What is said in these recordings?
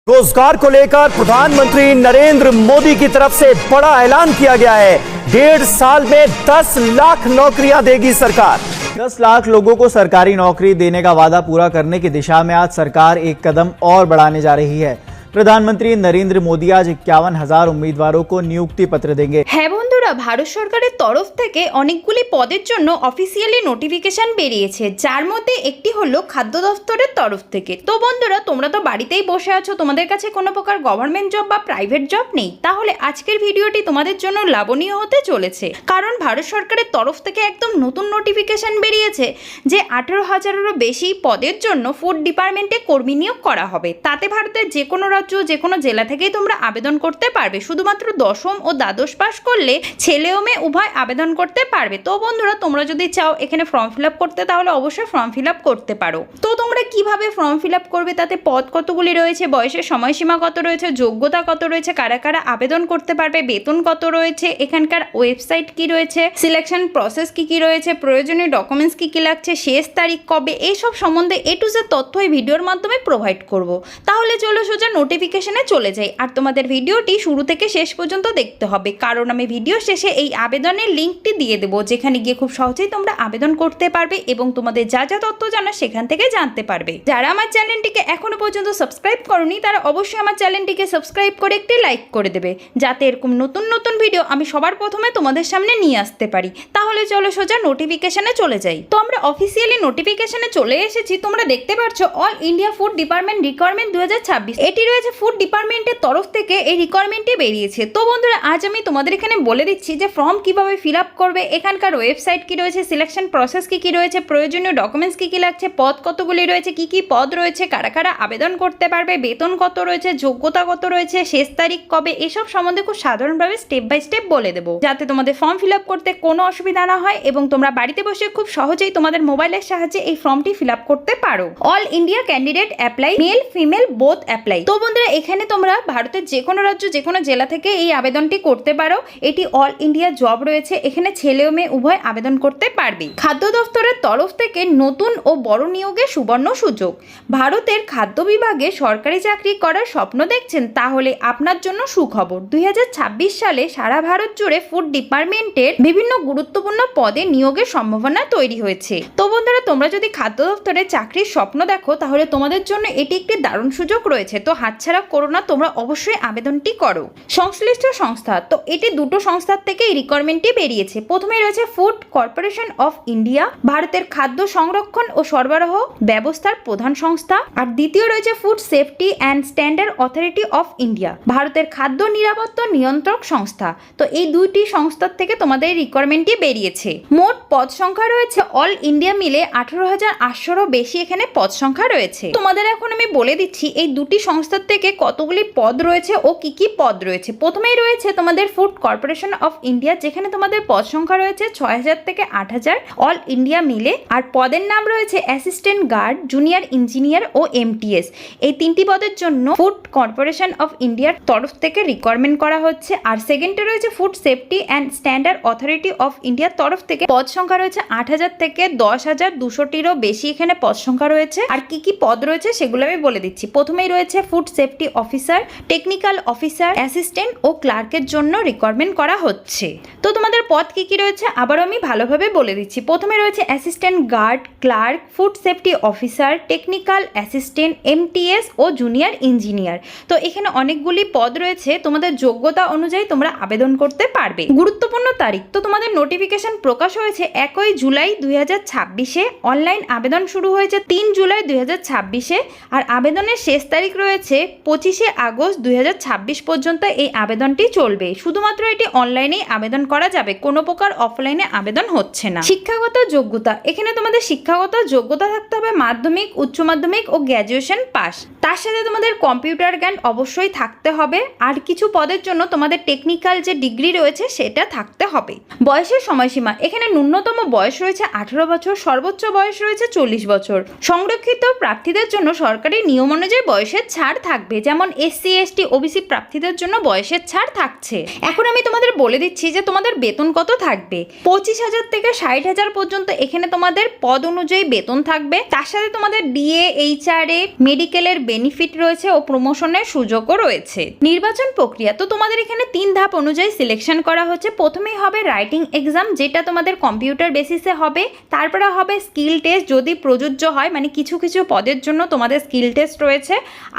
रोजगार को लेकर प्रधानमंत्री नरेंद्र मोदी की तरफ से बड़ा ऐलान किया गया है। 1.5 साल में 10 लाख नौकरियां देगी सरकार। 10 लाख लोगों को सरकारी नौकरी देने का वादा पूरा करने की दिशा में आज सरकार एक कदम और बढ़ाने जा रही है। प्रधानमंत्री नरेंद्र मोदी आज 51,000 उम्मीदवारों को नियुक्ति पत्र देंगे। হ্যাঁ বন্ধুরা, ভারত সরকারের তরফ থেকে অনেকগুলি পদের জন্য অফিসিয়ালি নোটিফিকেশন বেরিয়েছে, যার মধ্যে একটি হলো খাদ্য দফতরের তরফ থেকে। তো বন্ধুরা, তোমরা তো বাড়িতেই বসে আছো, তোমাদের কাছে কোনো প্রকার গভর্নমেন্ট জব বা প্রাইভেট জব নেই, তাহলে আজকের ভিডিওটি তোমাদের জন্য লাভনীয় হতে চলেছে। কারণ ভারত সরকারের তরফ থেকে একদম নতুন নোটিফিকেশন বেরিয়েছে যে 18,000-এরও বেশি পদের জন্য ফুড ডিপার্টমেন্টে কর্মী নিয়োগ করা হবে। তাতে ভারতের যে কোনো যে কোনো জেলা থেকেই তোমরা আবেদন করতে পারবে। শুধুমাত্র দশম ও দ্বাদশ পাস করলে ছেলে ও মেয়ে উভয় আবেদন করতে পারবে। তো বন্ধুরা, তোমরা যদি চাও এখানে ফর্ম ফিল আপ করতে, তাহলে অবশ্যই ফর্ম ফিল আপ করতে পারো। তো তোমরা কিভাবে ফর্ম ফিল আপ করবে, তাতে পদ কতগুলি রয়েছে, বয়সের সময়সীমা কত রয়েছে, যোগ্যতা কত রয়েছে, কারা কারা আবেদন করতে পারবে, বেতন কত রয়েছে, এখানকার ওয়েবসাইট কি রয়েছে, সিলেকশন প্রসেস কি কি রয়েছে, প্রয়োজনীয় ডকুমেন্টস কি কি লাগছে, শেষ তারিখ কবে, এইসব সম্বন্ধে A to Z তথ্য এই ভিডিওর মাধ্যমে প্রোভাইড করব। তাহলে চলো সোজা নোটিফিকেশনে চলে যাই। আর তোমাদের ভিডিওটি শুরু থেকে শেষ পর্যন্ত দেখতে হবে, কারণ আমি ভিডিও শেষে এই আবেদনের লিঙ্কটি দিয়ে দেবো, যেখানে গিয়ে খুব সহজেই তোমরা আবেদন করতে পারবে এবং তোমাদের যা যা তথ্য জানা সেখান থেকে জানতে পারবে। যারা আমার চ্যানেলটিকে এখনো পর্যন্ত সাবস্ক্রাইব করোনি, তারা অবশ্যই আমার চ্যানেলটিকে সাবস্ক্রাইব করে একটি লাইক করে দেবে, যাতে এরকম নতুন নতুন ভিডিও আমি সবার প্রথমে তোমাদের সামনে নিয়ে আসতে পারি। তাহলে চলো সোজা নোটিফিকেশনে চলে যাই। তো আমরা অফিসিয়ালি নোটিফিকেশনে চলে এসেছি। তোমরা দেখতে পাচ্ছ all India food department requirement 2026, এটি রয়েছে ফুড ডিপার্টমেন্টের তরফ থেকে এই রিকোয়ারমেন্টটি বেরিয়েছে। তো বন্ধুরা, আজ আমি তোমাদের এখানে বলে দিচ্ছি যে ফর্ম কিভাবে ফিল আপ করবে, এখানকার ওয়েবসাইট কি রয়েছে, সিলেকশন প্রসেস কি কি রয়েছে, প্রয়োজনীয় ডকুমেন্টস কি কি লাগছে, পদ কতগুলি রয়েছে, কি কি পদ রয়েছে, কারা কারা আবেদন করতে পারবে, বেতন কত রয়েছে, যোগ্যতা কত রয়েছে, শেষ তারিখ কবে, এসব সম্বন্ধে খুব সাধারণভাবে স্টেপ বাই স্টেপ বলে দেবো, যাতে তোমাদের ফর্ম ফিল আপ করতে কোনো অসুবিধা না হয় এবং তোমরা বাড়িতে বসে খুব সহজেই তোমাদের মোবাইলের সাহায্যে এই ফর্মটি ফিল আপ করতে পারো। All India candidate apply, male female both apply. তো বন্ধুরা, এখানে তোমরা ভারতের যে কোনো রাজ্য যে কোনো জেলা থেকে এই আবেদনটি করতে পারো। এটি অল ইন্ডিয়া জব রয়েছে, এখানে ছেলে ও মেয়ে উভয় আবেদন করতে পারবে। খাদ্য দফতরের তরফ থেকে নতুন ও বড় নিয়োগের সুবর্ণ সুযোগ। ভারতের খাদ্য বিভাগে সরকারি চাকরি করার স্বপ্ন দেখছেন, তাহলে আপনার জন্য সুখবর। 2026 সালে সারা ভারত জুড়ে ফুড ডিপার্টমেন্টের বিভিন্ন গুরুত্বপূর্ণ পদে নিয়োগের সম্ভাবনা তৈরি হয়েছে। তো বন্ধুরা, তোমরা যদি খাদ্য দফতরে চাকরির স্বপ্ন দেখো, তাহলে তোমাদের জন্য এটি একটি দারুণ সুযোগ রয়েছে। তো হাতছাড়া করো না, তোমরা অবশ্যই আবেদনটি করো। সংশ্লিষ্ট সংস্থা, তো এটি দুটো সংস্থার থেকে এই রিকোয়ারমেন্টটি বেরিয়েছে। প্রথমে রয়েছে ফুড কর্পোরেশন অফ ইন্ডিয়া, ভারতের খাদ্য সংরক্ষণ ও সরবরাহ ব্যবস্থার প্রধান সংস্থা। আর দ্বিতীয় রয়েছে food safety and standard authority of India, ভারতের খাদ্য নিরাপত্তা নিয়ন্ত্রক সংস্থা। তো এই দুইটি সংস্থার থেকে তোমাদের এই রিকোয়ারমেন্টটি বেরিয়েছে। মোট পদ সংখ্যা রয়েছে অল ইন্ডিয়া মিলে 18,800-রও বেশি এখানে পদ সংখ্যা রয়েছে। তোমাদের এখন আমি বলে দিচ্ছি এই দুটি সংস্থার থেকে কতগুলি পদ রয়েছে ও কি কি পদ রয়েছে। প্রথমেই রয়েছে তোমাদের ফুড কর্পোরেশন অফ ইন্ডিয়া, যেখানে তোমাদের পদ সংখ্যা রয়েছে 6,000 থেকে 8,000 অল ইন্ডিয়া মিলে। আর পদের নাম রয়েছে অ্যাসিস্ট্যান্ট গার্ড, জুনিয়র ইঞ্জিনিয়ার ও MTS। এই তিনটি পদের জন্য ফুড কর্পোরেশন অফ ইন্ডিয়ার তরফ থেকে রিকোয়ারমেন্ট করা হচ্ছে। আর সেকেন্ডে রয়েছে food safety and standard authority of ইন্ডিয়ার তরফ থেকে পদ সংখ্যা রয়েছে 8,000 থেকে 10,200-টিরও বেশি এখানে পদ সংখ্যা রয়েছে। আর কি কি পদ রয়েছে সেগুলো আমি বলে দিচ্ছি। প্রথমেই রয়েছে food safety officer, technical officer, assistant ও ক্লার্কের জন্য রিকোয়ারমেন্ট করা হচ্ছে। তো তোমাদের পদ কি কি রয়েছে আবারও আমি ভালোভাবে বলে দিচ্ছি। প্রথমে রয়েছে assistant guard, clerk, food safety officer, technical assistant, MTS ও জুনিয়র ইঞ্জিনিয়ার। তো এখানে অনেকগুলি পদ রয়েছে, তোমাদের যোগ্যতা অনুযায়ী তোমরা আবেদন করতে পারবে। গুরুত্বপূর্ণ তারিখ, তো তোমাদের নোটিফিকেশন প্রকাশ হয়েছে 1 জুলাই 2026-এ, অনলাইন আবেদন শুরু হয়েছে 3 জুলাই 2026-এ। আর আবেদনের শেষ তারিখ রয়েছে 25 আগস্ট 2026 পর্যন্ত এই আবেদনটি চলবে। শুধুমাত্র এটি অনলাইনেই আবেদন করা যাবে, কোনো প্রকার অফলাইনে আবেদন হচ্ছে না। শিক্ষাগত যোগ্যতা, এখানে তোমাদের শিক্ষাগত যোগ্যতা থাকতে হবে মাধ্যমিক, উচ্চ মাধ্যমিক ও গ্র্যাজুয়েশন পাস। তার সাথে তোমাদের কম্পিউটার জ্ঞান অবশ্যই থাকতে হবে। আর কিছু পদের জন্য তোমাদের টেকনিক্যাল যে ডিগ্রি রয়েছে সেটা থাকতে হবে। বয়সের সময়সীমা, এখানে ন্যূনতম বয়স রয়েছে 18 বছর, সর্বোচ্চ বয়স রয়েছে 40 বছর। সংরক্ষিত প্রার্থীদের জন্য সরকারি নিয়ম অনুযায়ী বয়সের ছাড় থাকবে, যেমন SC ST OBC প্রার্থীদের জন্য বয়সের ছাড় থাকছে। এখন আমি তোমাদের বলে বলে দিচ্ছি যে তোমাদের বেতন কত থাকবে। 25,000 থেকে 60,000 পর্যন্ত এখানে তোমাদের পদ অনুযায়ী বেতন থাকবে। তার সাথে তোমাদের ডিএ, এইচআরএ, মেডিকেলের বেনিফিট রয়েছে ও প্রমোশনের সুযোগও রয়েছে। নির্বাচন প্রক্রিয়া তো তোমাদের এখানে 3 ধাপ অনুযায়ী সিলেকশন করা হচ্ছে। প্রথমেই হবে রাইটিং এক্সাম, যেটা তোমাদের কম্পিউটার বেসিসে হবে। তারপরে হবে স্কিল টেস্ট, যদি প্রযোজ্য হয়, মানে কিছু কিছু পদের জন্য তোমাদের স্কিল টেস্ট রয়েছে।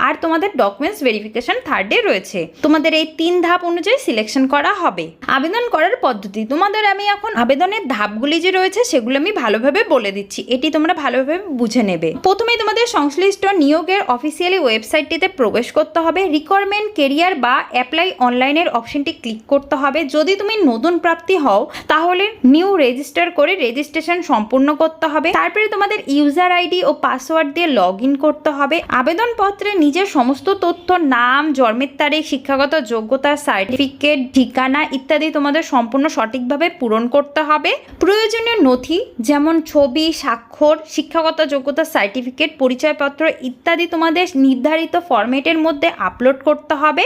আর তোমাদের ডকুমেন্টস ভেরিফিকেশন থার্ডে রয়েছে। তোমাদের এই 3 ধাপ অনুযায়ী সিলেকশন করা হবে। আবেদন করার পদ্ধতি তোমাদের আমি এখন আবেদনের ধাপগুলি যে রয়েছে সেগুলো আমি ভালোভাবে বলে দিচ্ছি, এটি তোমরা ভালোভাবে বুঝে নেবে। প্রথমেই তোমাদের সংশ্লিষ্ট নিয়োগের অফিসিয়ালি ওয়েবসাইটটিতে প্রবেশ করতে হবে। রিকোয়ারমেন্ট, কেরিয়ার বা অ্যাপ্লাই অনলাইনের অপশনটি ক্লিক করতে হবে। যদি তুমি নতুন প্রার্থী হও তাহলে নিউ রেজিস্টার করে রেজিস্ট্রেশন সম্পূর্ণ করতে হবে। তারপরে তোমাদের ইউজার আইডি ও পাসওয়ার্ড দিয়ে লগ ইন করতে হবে। আবেদনপত্রে নিজের সমস্ত তথ্য, নাম, জন্মের তারিখ, শিক্ষাগত যোগ্যতা, সার্টিফিকেট, ঠিকানা ইত্যাদি তোমাদের সম্পূর্ণ সঠিকভাবে পূরণ করতে হবে। প্রয়োজনীয় নথি যেমন ছবি, স্বাক্ষর, শিক্ষাগত যোগ্যতা, সার্টিফিকেট, পরিচয়পত্র ইত্যাদি তোমাদের নির্ধারিত ফরম্যাটের মধ্যে আপলোড করতে হবে।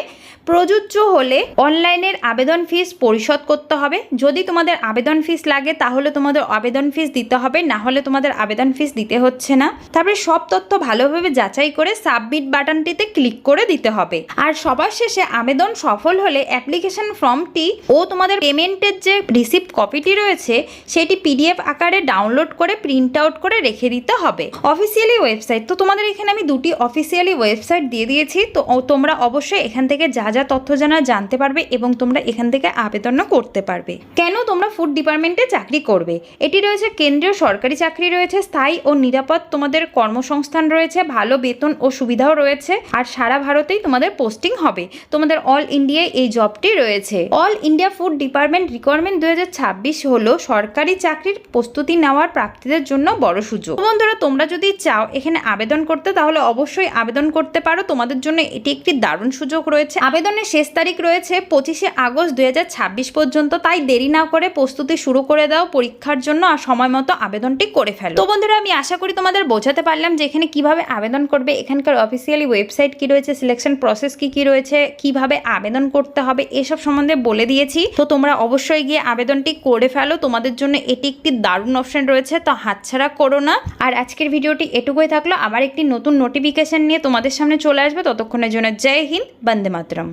প্রযোজ্য হলে অনলাইনের আবেদন ফিস পরিশোধ করতে হবে। যদি তোমাদের আবেদন ফিস লাগে তাহলে তোমাদের আবেদন ফিস দিতে হবে, না হলে তোমাদের আবেদন ফিস দিতে হচ্ছে না। তারপরে সব তথ্য ভালোভাবে যাচাই করে সাবমিট বাটনটিতে ক্লিক করে দিতে হবে। আর সবার শেষে আবেদন সফল হলে অ্যাপ্লিকেশন ফর্মটি ও তোমাদের পেমেন্টের যে রিসিপ্ট কপিটি রয়েছে সেটি পিডিএফ আকারে ডাউনলোড করে প্রিন্ট আউট করে রেখে দিতে হবে। অফিসিয়ালি ওয়েবসাইট তো তোমাদের এখানে আমি 2টি অফিসিয়ালি ওয়েবসাইট দিয়ে দিয়েছি। তো তোমরা অবশ্যই এখান থেকে যা যা তথ্য জানতে পারবে এবং তোমরা এখান থেকে আবেদনও করতে পারবে। কেন তোমরা ফুড ডিপার্টমেন্টে চাকরি করবে? এটি রয়েছে কেন্দ্রীয় সরকারি চাকরি রয়েছে, স্থায়ী ও নিরাপদ তোমাদের কর্মসংস্থান রয়েছে, ভালো বেতন ও সুবিধাও রয়েছে, আর সারা ভারতেই তোমাদের পোস্টিং হবে। তোমাদের অল ইন্ডিয়ায় এই জবটি রয়েছে। All India food department requirement 2026 হলো সরকারি চাকরির প্রস্তুতি নেওয়ার প্রার্থীদের জন্য বড় সুযোগ। বন্ধুরা, তোমরা যদি চাও এখানে আবেদন করতে তাহলে অবশ্যই আবেদন করতে পারো। তোমাদের জন্য এটি একটি দারুণ সুযোগ রয়েছে। আবেদনের শেষ তারিখ রয়েছে 25শে আগস্ট 2026 পর্যন্ত। তাই দেরি না করে প্রস্তুতি শুরু করে দাও পরীক্ষার জন্য, আর সময় মতো আবেদনটি করে ফেলো। তো বন্ধুরা, আমি আশা করি তোমাদের বোঝাতে পারলাম যে এখানে কিভাবে আবেদন করবে, এখানকার অফিসিয়ালি ওয়েবসাইট কি রয়েছে, সিলেকশন প্রসেস কি রয়েছে, কিভাবে আবেদন করতে হবে, এসব সম্বন্ধে বলে দিয়েছি। তো তোমরা অবশ্যই গিয়ে আবেদনটি করে ফেলো। তোমাদের জন্য এটি একটি দারুণ অপশন রয়েছে, তো হাতছাড়া করো না। আর আজকের ভিডিওটি এটুকুই থাকলো। আবার একটি নতুন নোটিফিকেশন নিয়ে তোমাদের সামনে চলে আসবে। ততক্ষণের জন্য জয় হিন্দ, বন্দে মাতরম।